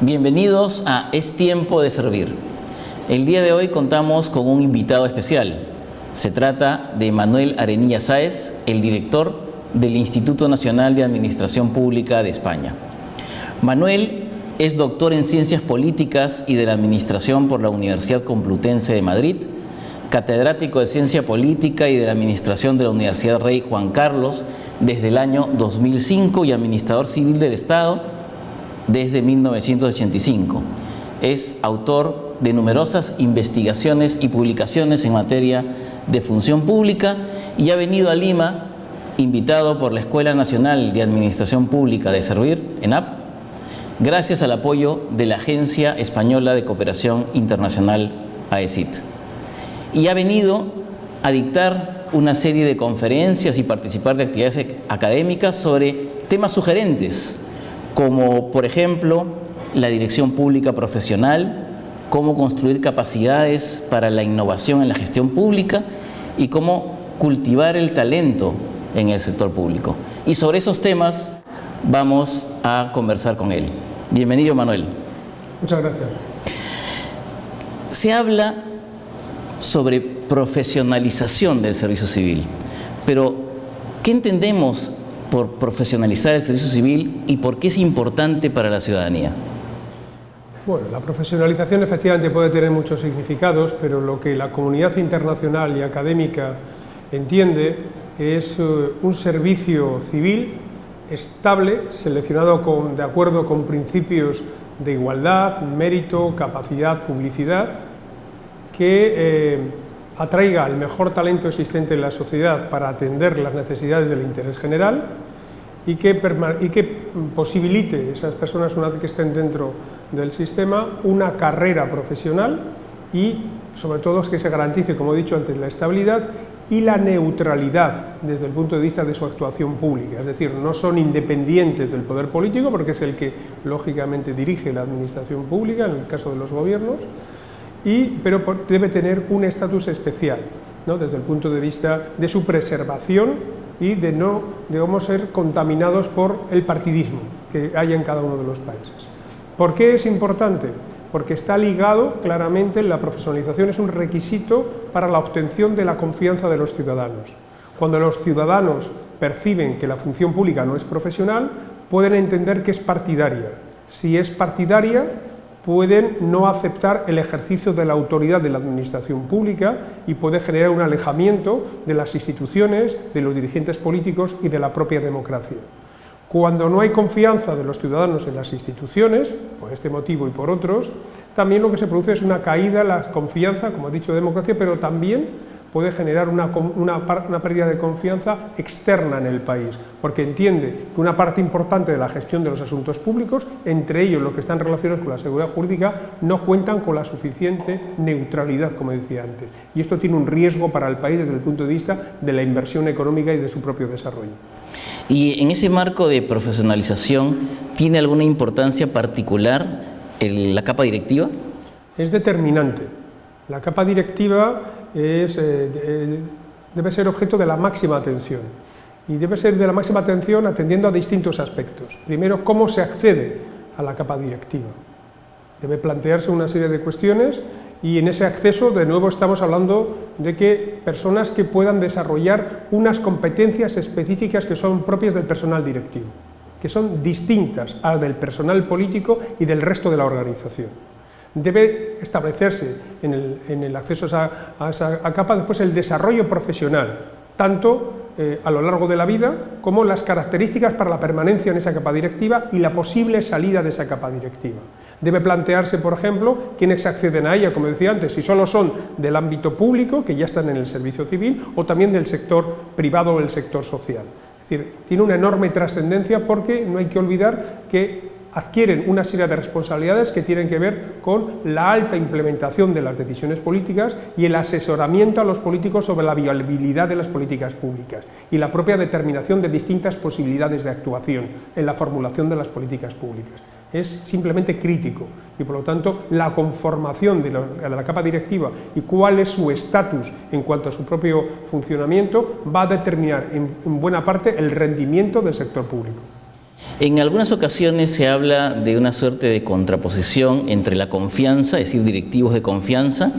Bienvenidos a Es Tiempo de Servir. El día de hoy contamos con un invitado especial. Se trata de Manuel Arenilla Sáez, el director del Instituto Nacional de Administración Pública de España. Manuel es doctor en Ciencias Políticas y de la Administración por la Universidad Complutense de Madrid, catedrático de Ciencia Política y de la Administración de la Universidad Rey Juan Carlos desde el año 2005 y administrador civil del Estado desde 1985. Es autor de numerosas investigaciones y publicaciones en materia de función pública y ha venido a Lima invitado por la Escuela Nacional de Administración Pública de Servir, ENAP, gracias al apoyo de la Agencia Española de Cooperación Internacional, AECIT. Y ha venido a dictar una serie de conferencias y participar de actividades académicas sobre temas sugerentes, como por ejemplo la dirección pública profesional, cómo construir capacidades para la innovación en la gestión pública y cómo cultivar el talento en el sector público. Y sobre esos temas vamos a conversar con él. Bienvenido, Manuel. Muchas gracias. Se habla sobre profesionalización del servicio civil, pero ¿qué entendemos por profesionalizar el servicio civil y por qué es importante para la ciudadanía? Bueno, la profesionalización efectivamente puede tener muchos significados, pero lo que la comunidad internacional y académica entiende es un servicio civil estable, seleccionado de acuerdo con principios de igualdad, mérito, capacidad, publicidad, que atraiga el mejor talento existente en la sociedad para atender las necesidades del interés general y que posibilite a esas personas, una vez que estén dentro del sistema, una carrera profesional y, sobre todo, que se garantice, como he dicho antes, la estabilidad y la neutralidad desde el punto de vista de su actuación pública. Es decir, no son independientes del poder político, porque es el que, lógicamente, dirige la administración pública, en el caso de los gobiernos, pero debe tener un estatus especial, ¿no?, desde el punto de vista de su preservación y de no, digamos, ser contaminados por el partidismo que hay en cada uno de los países. ¿Por qué es importante? Porque está ligado claramente, la profesionalización es un requisito para la obtención de la confianza de los ciudadanos. Cuando los ciudadanos perciben que la función pública no es profesional, pueden entender que es partidaria. Si es partidaria, pueden no aceptar el ejercicio de la autoridad de la administración pública y puede generar un alejamiento de las instituciones, de los dirigentes políticos y de la propia democracia. Cuando no hay confianza de los ciudadanos en las instituciones, por este motivo y por otros, también lo que se produce es una caída en la confianza, como he dicho, de democracia, pero también puede generar una pérdida de confianza externa en el país, porque entiende que una parte importante de la gestión de los asuntos públicos, entre ellos los que están relacionados con la seguridad jurídica, no cuentan con la suficiente neutralidad, como decía antes. Y esto tiene un riesgo para el país desde el punto de vista de la inversión económica y de su propio desarrollo. Y en ese marco de profesionalización, ¿tiene alguna importancia particular la capa directiva? Es determinante. La capa directiva debe ser objeto de la máxima atención, y debe ser de la máxima atención atendiendo a distintos aspectos. Primero, cómo se accede a la capa directiva. Debe plantearse una serie de cuestiones, y en ese acceso, de nuevo, estamos hablando de que personas que puedan desarrollar unas competencias específicas que son propias del personal directivo, que son distintas al del personal político y del resto de la organización. Debe establecerse en el acceso a esa capa después el desarrollo profesional, tanto a lo largo de la vida como las características para la permanencia en esa capa directiva y la posible salida de esa capa directiva. Debe plantearse, por ejemplo, quiénes acceden a ella, como decía antes, si solo son del ámbito público, que ya están en el servicio civil, o también del sector privado o del sector social. Es decir, tiene una enorme trascendencia, porque no hay que olvidar que adquieren una serie de responsabilidades que tienen que ver con la alta implementación de las decisiones políticas y el asesoramiento a los políticos sobre la viabilidad de las políticas públicas y la propia determinación de distintas posibilidades de actuación en la formulación de las políticas públicas. Es simplemente crítico y, por lo tanto, la conformación de la capa directiva y cuál es su estatus en cuanto a su propio funcionamiento va a determinar en buena parte el rendimiento del sector público. En algunas ocasiones se habla de una suerte de contraposición entre la confianza, es decir, directivos de confianza,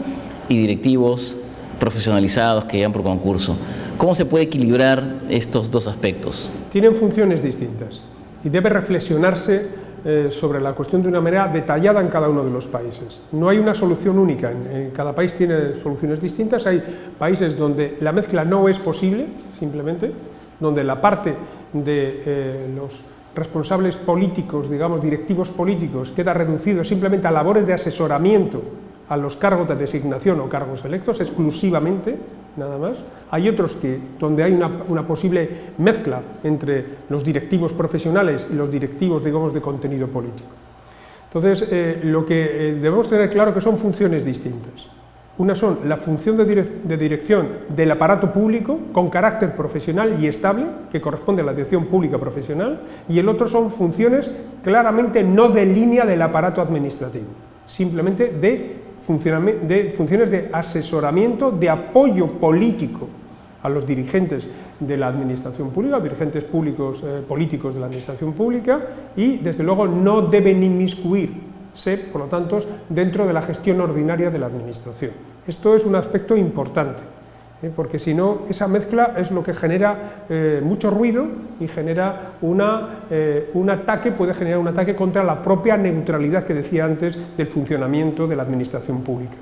y directivos profesionalizados que llegan por concurso. ¿Cómo se puede equilibrar estos dos aspectos? Tienen funciones distintas y debe reflexionarse sobre la cuestión de una manera detallada en cada uno de los países. No hay una solución única, en cada país tiene soluciones distintas. Hay países donde la mezcla no es posible, simplemente, donde la parte de los responsables políticos, digamos, directivos políticos, queda reducido simplemente a labores de asesoramiento a los cargos de designación o cargos electos, exclusivamente, nada más. Hay otros donde hay una posible mezcla entre los directivos profesionales y los directivos, digamos, de contenido político. Entonces, lo que debemos tener claro que son funciones distintas. Una son la función de dirección del aparato público con carácter profesional y estable, que corresponde a la dirección pública profesional, y el otro son funciones claramente no de línea del aparato administrativo, simplemente de funciones de asesoramiento, de apoyo político a los dirigentes de la administración pública, dirigentes públicos, políticos de la administración pública, y desde luego no deben inmiscuirse, por lo tanto, dentro de la gestión ordinaria de la administración. Esto es un aspecto importante, porque si no, esa mezcla es lo que genera mucho ruido y genera un ataque, puede generar un ataque contra la propia neutralidad que decía antes del funcionamiento de la administración pública.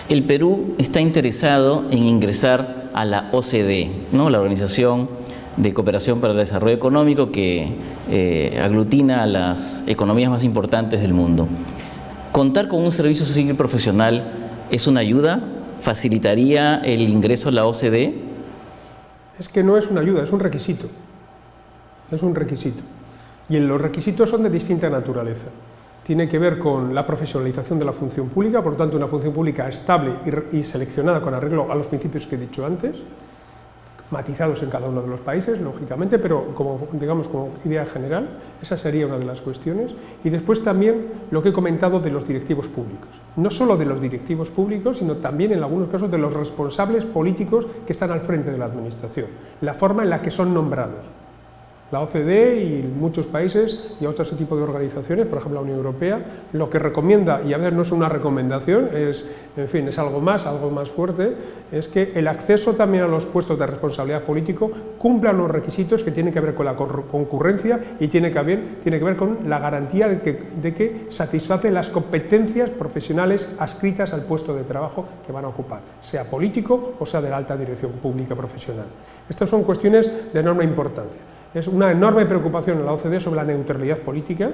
El Perú está interesado en ingresar a la OCDE, ¿no? La Organización de Cooperación para el Desarrollo Económico, que aglutina a las economías más importantes del mundo. ¿Contar con un servicio civil profesional es una ayuda? ¿Facilitaría el ingreso a la OCDE? Es que no es una ayuda, es un requisito. Es un requisito. Y los requisitos son de distinta naturaleza. Tiene que ver con la profesionalización de la función pública, por lo tanto una función pública estable y seleccionada con arreglo a los principios que he dicho antes, matizados en cada uno de los países, lógicamente, pero como idea general, esa sería una de las cuestiones. Y después también lo que he comentado de los directivos públicos. No solo de los directivos públicos, sino también en algunos casos de los responsables políticos que están al frente de la administración, la forma en la que son nombrados. La OCDE y muchos países y otro tipo de organizaciones, por ejemplo la Unión Europea, lo que recomienda, y a ver, no es una recomendación, es algo más fuerte, es que el acceso también a los puestos de responsabilidad político cumpla los requisitos que tienen que ver con la concurrencia y tiene que ver con la garantía de que satisface las competencias profesionales adscritas al puesto de trabajo que van a ocupar, sea político o sea de la alta dirección pública profesional. Estas son cuestiones de enorme importancia. Es una enorme preocupación en la OCDE sobre la neutralidad política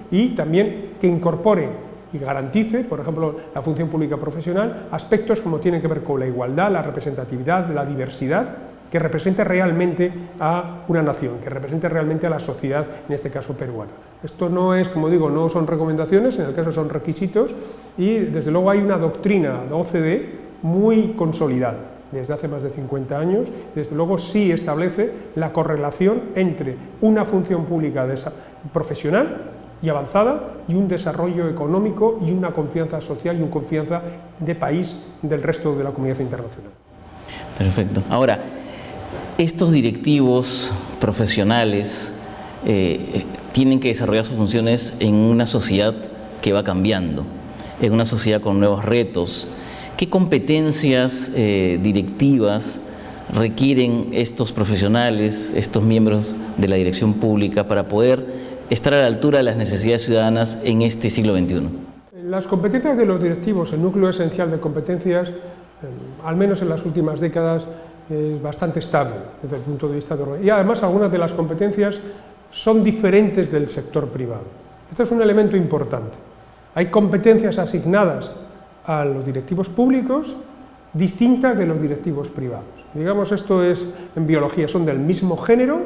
y también que incorpore y garantice, por ejemplo, la función pública profesional, aspectos como tienen que ver con la igualdad, la representatividad, la diversidad, que represente realmente a una nación, que represente realmente a la sociedad, en este caso peruana. Esto no es, como digo, no son recomendaciones, en el caso son requisitos y desde luego hay una doctrina de OCDE muy consolidada desde hace más de 50 años, desde luego sí establece la correlación entre una función pública profesional y avanzada y un desarrollo económico y una confianza social y una confianza de país del resto de la comunidad internacional. Perfecto. Ahora, estos directivos profesionales tienen que desarrollar sus funciones en una sociedad que va cambiando, en una sociedad con nuevos retos. ¿Qué competencias directivas requieren estos profesionales, estos miembros de la dirección pública para poder estar a la altura de las necesidades ciudadanas en este siglo XXI? Las competencias de los directivos, el núcleo esencial de competencias, al menos en las últimas décadas, es bastante estable desde el punto de vista de organización. Y además algunas de las competencias son diferentes del sector privado. Esto es un elemento importante. Hay competencias asignadas a los directivos públicos distintas de los directivos privados. Digamos, esto es en biología, son del mismo género,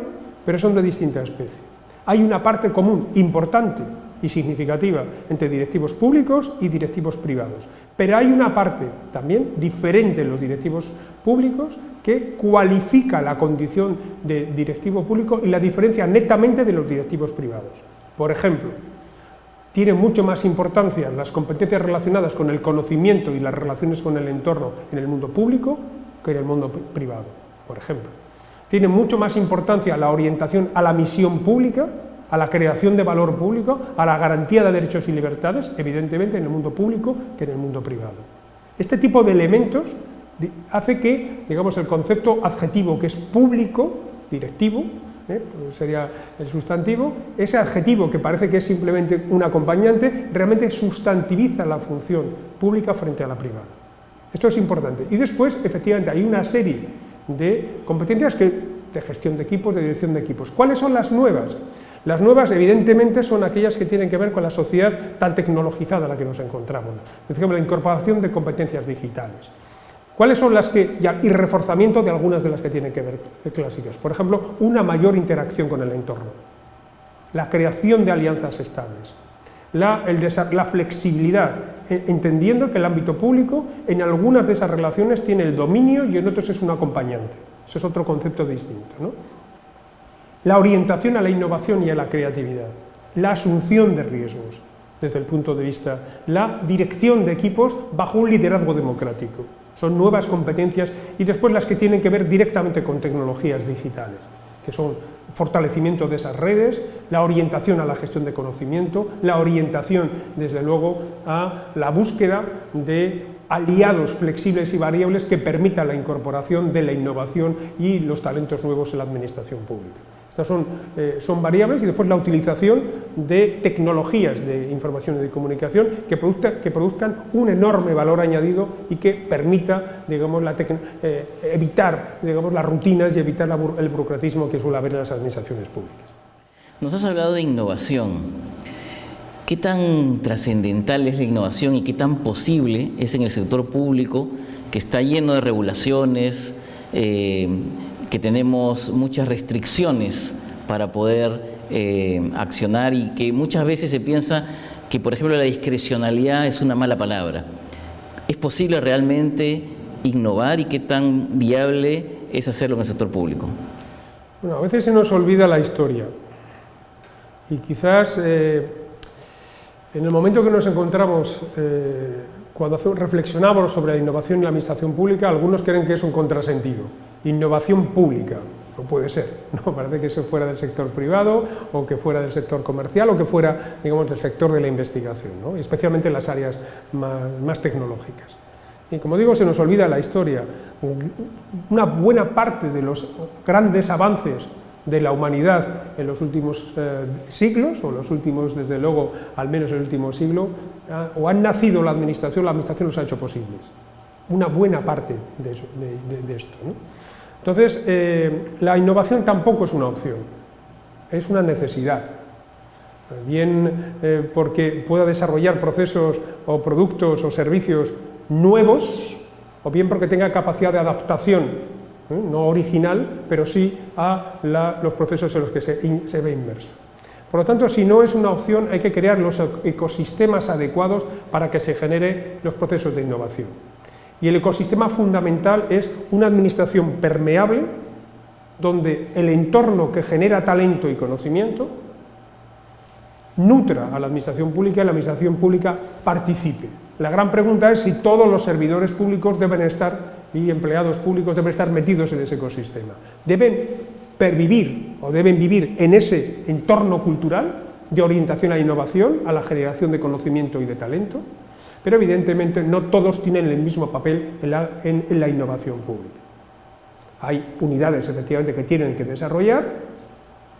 pero son de distinta especie. Hay una parte común importante y significativa entre directivos públicos y directivos privados, pero hay una parte también diferente en los directivos públicos que cualifica la condición de directivo público y la diferencia netamente de los directivos privados. Por ejemplo, tienen mucho más importancia las competencias relacionadas con el conocimiento y las relaciones con el entorno en el mundo público que en el mundo privado, por ejemplo. Tiene mucho más importancia la orientación a la misión pública, a la creación de valor público, a la garantía de derechos y libertades, evidentemente en el mundo público que en el mundo privado. Este tipo de elementos hace que, digamos, el concepto adjetivo que es público, directivo, pues sería el sustantivo, ese adjetivo que parece que es simplemente un acompañante, realmente sustantiviza la función pública frente a la privada. Esto es importante. Y después, efectivamente, hay una serie de competencias de gestión de equipos, de dirección de equipos. ¿Cuáles son las nuevas? Las nuevas, evidentemente, son aquellas que tienen que ver con la sociedad tan tecnologizada en la que nos encontramos. Por ejemplo, la incorporación de competencias digitales. ¿Cuáles son las que, y reforzamiento de algunas de las que tienen que ver clásicas? Por ejemplo, una mayor interacción con el entorno, la creación de alianzas estables, la flexibilidad, entendiendo que el ámbito público en algunas de esas relaciones tiene el dominio y en otros es un acompañante. Eso es otro concepto distinto, ¿no? La orientación a la innovación y a la creatividad, la asunción de riesgos desde el punto de vista, la dirección de equipos bajo un liderazgo democrático. Son nuevas competencias y después las que tienen que ver directamente con tecnologías digitales, que son fortalecimiento de esas redes, la orientación a la gestión de conocimiento, la orientación, desde luego, a la búsqueda de aliados flexibles y variables que permitan la incorporación de la innovación y los talentos nuevos en la administración pública. Estas son variables, y después la utilización de tecnologías de información y de comunicación que produzcan un enorme valor añadido y que permita, digamos, evitar, digamos, las rutinas y evitar el burocratismo que suele haber en las administraciones públicas. Nos has hablado de innovación. ¿Qué tan trascendental es la innovación y qué tan posible es en el sector público, que está lleno de regulaciones, que tenemos muchas restricciones para poder accionar, y que muchas veces se piensa que, por ejemplo, la discrecionalidad es una mala palabra? ¿Es posible realmente innovar y qué tan viable es hacerlo en el sector público? Bueno, a veces se nos olvida la historia y quizás en el momento que nos encontramos, cuando reflexionamos sobre la innovación y la administración pública, algunos creen que es un contrasentido. Innovación pública, no puede ser, ¿no? Parece que eso fuera del sector privado, o que fuera del sector comercial, o que fuera, digamos, del sector de la investigación, ¿no? Especialmente en las áreas más tecnológicas. Y como digo, se nos olvida la historia. Una buena parte de los grandes avances de la humanidad en los últimos siglos, o los últimos, desde luego, al menos el último siglo, o han nacido la administración los ha hecho posibles. Una buena parte de esto, ¿no? Entonces, la innovación tampoco es una opción, es una necesidad. Bien porque pueda desarrollar procesos o productos o servicios nuevos, o bien porque tenga capacidad de adaptación, no original, pero sí a los procesos en los que se ve inmerso. Por lo tanto, si no es una opción, hay que crear los ecosistemas adecuados para que se generen los procesos de innovación. Y el ecosistema fundamental es una administración permeable, donde el entorno que genera talento y conocimiento nutra a la administración pública y la administración pública participe. La gran pregunta es si todos los servidores públicos deben estar, y empleados públicos deben estar metidos en ese ecosistema. Deben pervivir o deben vivir en ese entorno cultural de orientación a la innovación, a la generación de conocimiento y de talento, pero evidentemente no todos tienen el mismo papel en la innovación pública. Hay unidades, efectivamente, que tienen que desarrollar.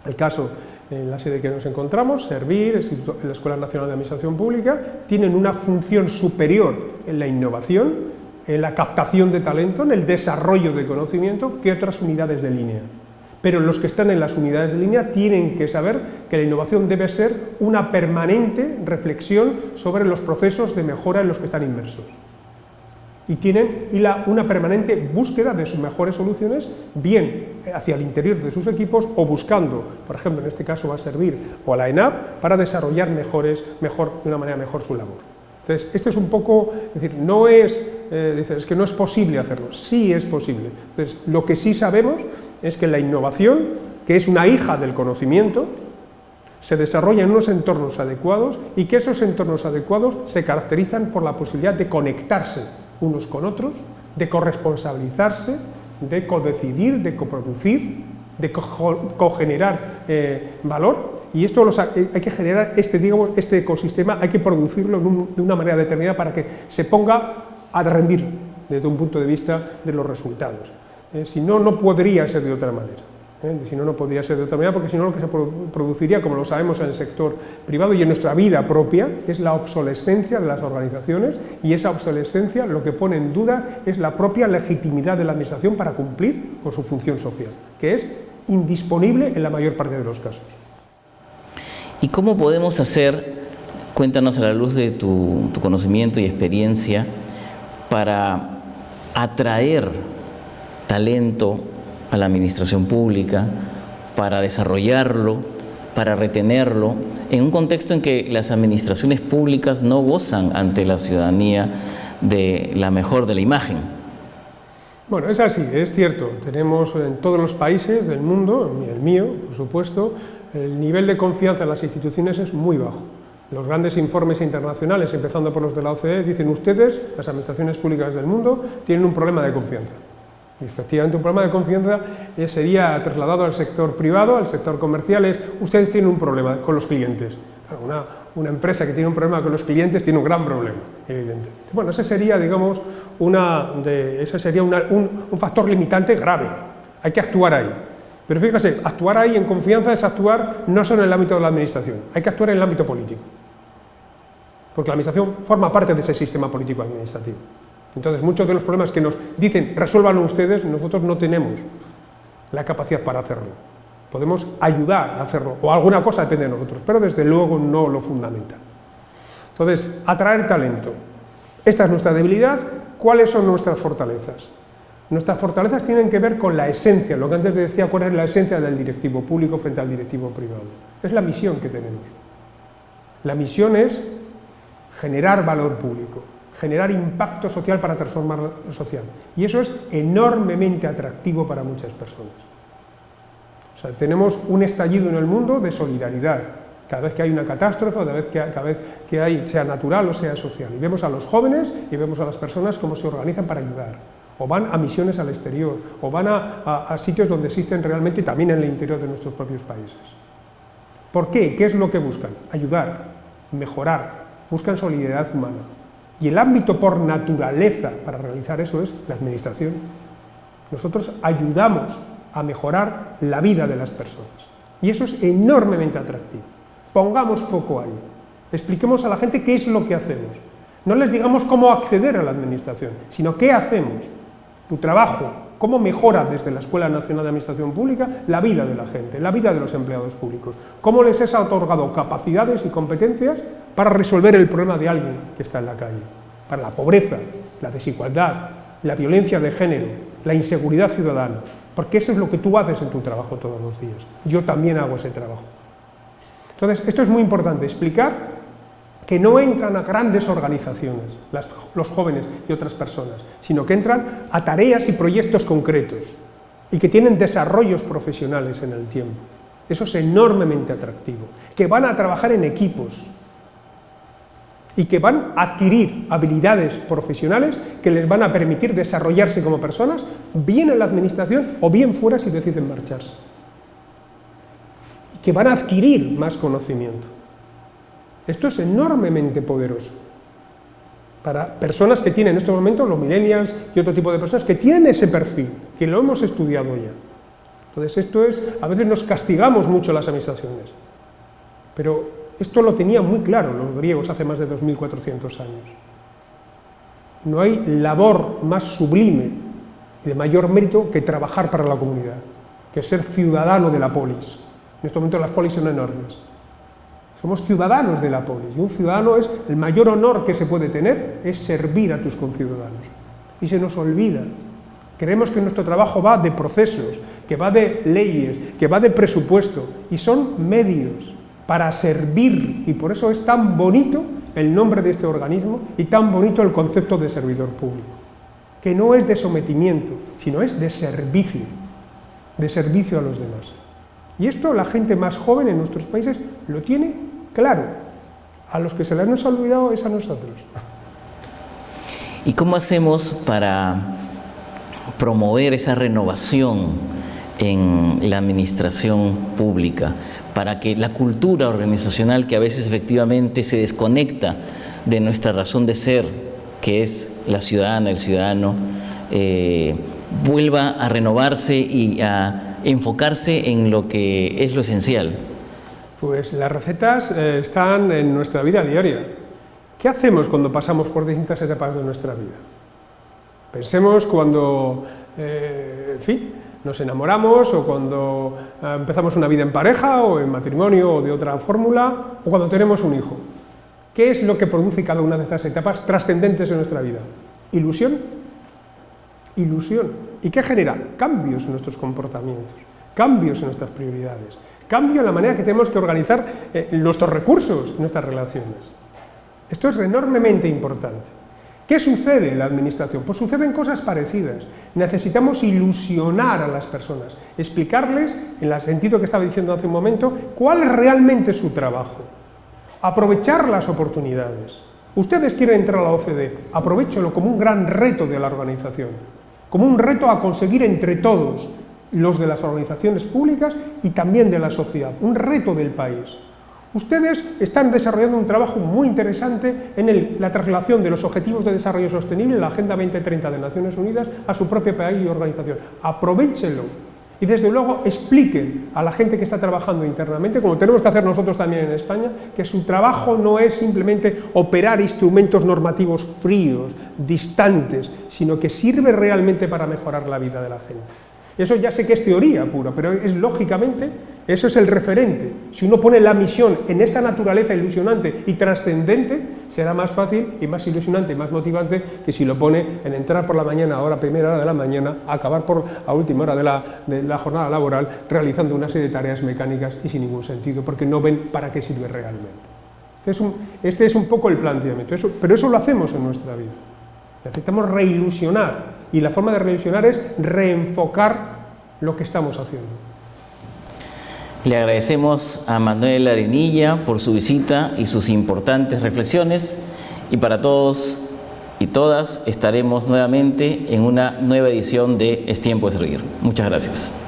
El caso, en la sede que nos encontramos, Servir, la Escuela Nacional de Administración Pública, tienen una función superior en la innovación, en la captación de talento, en el desarrollo de conocimiento, que otras unidades de línea. Pero los que están en las unidades de línea tienen que saber que la innovación debe ser una permanente reflexión sobre los procesos de mejora en los que están inmersos. Y una permanente búsqueda de sus mejores soluciones, bien hacia el interior de sus equipos o buscando, por ejemplo, en este caso va a Servir o a la ENAP, para desarrollar de una manera mejor su labor. Entonces, este es un poco, es decir, no es, es que no es posible hacerlo, sí es posible. Entonces, lo que sí sabemos es que la innovación, que es una hija del conocimiento, se desarrolla en unos entornos adecuados y que esos entornos adecuados se caracterizan por la posibilidad de conectarse unos con otros, de corresponsabilizarse de codecidir, de coproducir, de cogenerar valor, y esto hay que generar este ecosistema, hay que producirlo de una manera determinada para que se ponga a rendir desde un punto de vista de los resultados. Si no, no podría ser de otra manera. Si no, no podría ser de otra manera, porque si no lo que se produciría, como lo sabemos en el sector privado y en nuestra vida propia, es la obsolescencia de las organizaciones, y esa obsolescencia lo que pone en duda es la propia legitimidad de la administración para cumplir con su función social, que es indisponible en la mayor parte de los casos. ¿Y cómo podemos hacer, cuéntanos a la luz de tu conocimiento y experiencia, para atraer talento a la administración pública, para desarrollarlo, para retenerlo, en un contexto en que las administraciones públicas no gozan ante la ciudadanía de la mejor de la imagen? Bueno, es así, es cierto. Tenemos en todos los países del mundo, el mío, por supuesto, el nivel de confianza en las instituciones es muy bajo. Los grandes informes internacionales, empezando por los de la OCDE, dicen ustedes, las administraciones públicas del mundo, tienen un problema de confianza. Y efectivamente un problema de confianza sería trasladado al sector privado, al sector comercial, ustedes tienen un problema con los clientes. Una empresa que tiene un problema con los clientes tiene un gran problema, evidentemente. Bueno, ese sería, digamos, un factor limitante grave. Hay que actuar ahí. Pero fíjese, actuar ahí en confianza es actuar no solo en el ámbito de la administración, hay que actuar en el ámbito político. Porque la administración forma parte de ese sistema político administrativo. Entonces, muchos de los problemas que nos dicen resuélvanlo ustedes, nosotros no tenemos la capacidad para hacerlo. Podemos ayudar a hacerlo, o alguna cosa depende de nosotros, pero desde luego no lo fundamental. Entonces, atraer talento. Esta es nuestra debilidad. ¿Cuáles son nuestras fortalezas? Nuestras fortalezas tienen que ver con la esencia, lo que antes decía, cuál es la esencia del directivo público frente al directivo privado. Es la misión que tenemos. La misión es generar valor público, generar impacto social para transformar lo social. Y eso es enormemente atractivo para muchas personas. O sea, tenemos un estallido en el mundo de solidaridad, cada vez que hay una catástrofe, cada vez que hay, sea natural o sea social. Y vemos a los jóvenes y vemos a las personas cómo se organizan para ayudar. O van a misiones al exterior, o van a sitios donde existen realmente, también en el interior de nuestros propios países. ¿Por qué? ¿Qué es lo que buscan? Ayudar, mejorar, buscan solidaridad humana. Y el ámbito por naturaleza para realizar eso es la administración. Nosotros ayudamos a mejorar la vida de las personas. Y eso es enormemente atractivo. Pongamos foco ahí. Expliquemos a la gente qué es lo que hacemos. No les digamos cómo acceder a la administración, sino qué hacemos. Tu trabajo, cómo mejora desde la Escuela Nacional de Administración Pública la vida de la gente, la vida de los empleados públicos. Cómo les es otorgado capacidades y competencias para resolver el problema de alguien que está en la calle. Para la pobreza, la desigualdad, la violencia de género, la inseguridad ciudadana. Porque eso es lo que tú haces en tu trabajo todos los días. Yo también hago ese trabajo. Entonces, esto es muy importante, explicar que no entran a grandes organizaciones, los jóvenes y otras personas, sino que entran a tareas y proyectos concretos y que tienen desarrollos profesionales en el tiempo. Eso es enormemente atractivo. Que van a trabajar en equipos y que van a adquirir habilidades profesionales que les van a permitir desarrollarse como personas, bien en la administración o bien fuera si deciden marcharse. Y que van a adquirir más conocimiento. Esto es enormemente poderoso para personas que tienen en estos momentos, los millennials y otro tipo de personas, que tienen ese perfil, que lo hemos estudiado ya. Entonces esto es, a veces nos castigamos mucho las administraciones, pero esto lo tenían muy claro los griegos hace más de 2400 años. No hay labor más sublime y de mayor mérito que trabajar para la comunidad, que ser ciudadano de la polis. En este momento las polis son enormes. Somos ciudadanos de la polis, y un ciudadano es el mayor honor que se puede tener, es servir a tus conciudadanos. Y se nos olvida. Creemos que nuestro trabajo va de procesos, que va de leyes, que va de presupuesto, y son medios para servir, y por eso es tan bonito el nombre de este organismo y tan bonito el concepto de servidor público, que no es de sometimiento, sino es de servicio a los demás. Y esto la gente más joven en nuestros países lo tiene claro. A los que se les ha olvidado es a nosotros. ¿Y cómo hacemos promover esa renovación en la administración pública, para que la cultura organizacional, que a veces efectivamente se desconecta de nuestra razón de ser, que es la ciudadana, el ciudadano, vuelva a renovarse y a enfocarse en lo que es lo esencial? Pues las recetas están en nuestra vida diaria. ¿Qué hacemos cuando pasamos por distintas etapas de nuestra vida? Pensemos cuando, en fin, nos enamoramos, o cuando empezamos una vida en pareja, o en matrimonio, o de otra fórmula, o cuando tenemos un hijo. ¿Qué es lo que produce cada una de estas etapas trascendentes en nuestra vida? ¿Ilusión? Ilusión. ¿Y qué genera? Cambios en nuestros comportamientos, cambios en nuestras prioridades, cambio en la manera que tenemos que organizar nuestros recursos, nuestras relaciones. Esto es enormemente importante. ¿Qué sucede en la administración? Pues suceden cosas parecidas. Necesitamos ilusionar a las personas, explicarles, en el sentido que estaba diciendo hace un momento, cuál es realmente su trabajo, aprovechar las oportunidades. Ustedes quieren entrar a la OCDE, aprovéchenlo como un gran reto de la organización, como un reto a conseguir entre todos, los de las organizaciones públicas y también de la sociedad, un reto del país. Ustedes están desarrollando un trabajo muy interesante en la traslación de los Objetivos de Desarrollo Sostenible, la Agenda 2030 de Naciones Unidas, a su propio país y organización. Aprovéchenlo y desde luego expliquen a la gente que está trabajando internamente, como tenemos que hacer nosotros también en España, que su trabajo no es simplemente operar instrumentos normativos fríos, distantes, sino que sirve realmente para mejorar la vida de la gente. Eso ya sé que es teoría pura, pero es lógicamente, eso es el referente. Si uno pone la misión en esta naturaleza ilusionante y trascendente, será más fácil y más ilusionante y más motivante que si lo pone en entrar por la mañana, a primera hora de la mañana, acabar a última hora de la jornada laboral, realizando una serie de tareas mecánicas y sin ningún sentido, porque no ven para qué sirve realmente. Este es un poco el planteamiento, pero eso lo hacemos en nuestra vida. Necesitamos reilusionar, y la forma de reilusionar es reenfocar lo que estamos haciendo. Le agradecemos a Manuel Arenilla por su visita y sus importantes reflexiones, y para todos y todas estaremos nuevamente en una nueva edición de Es Tiempo de Servir. Muchas gracias.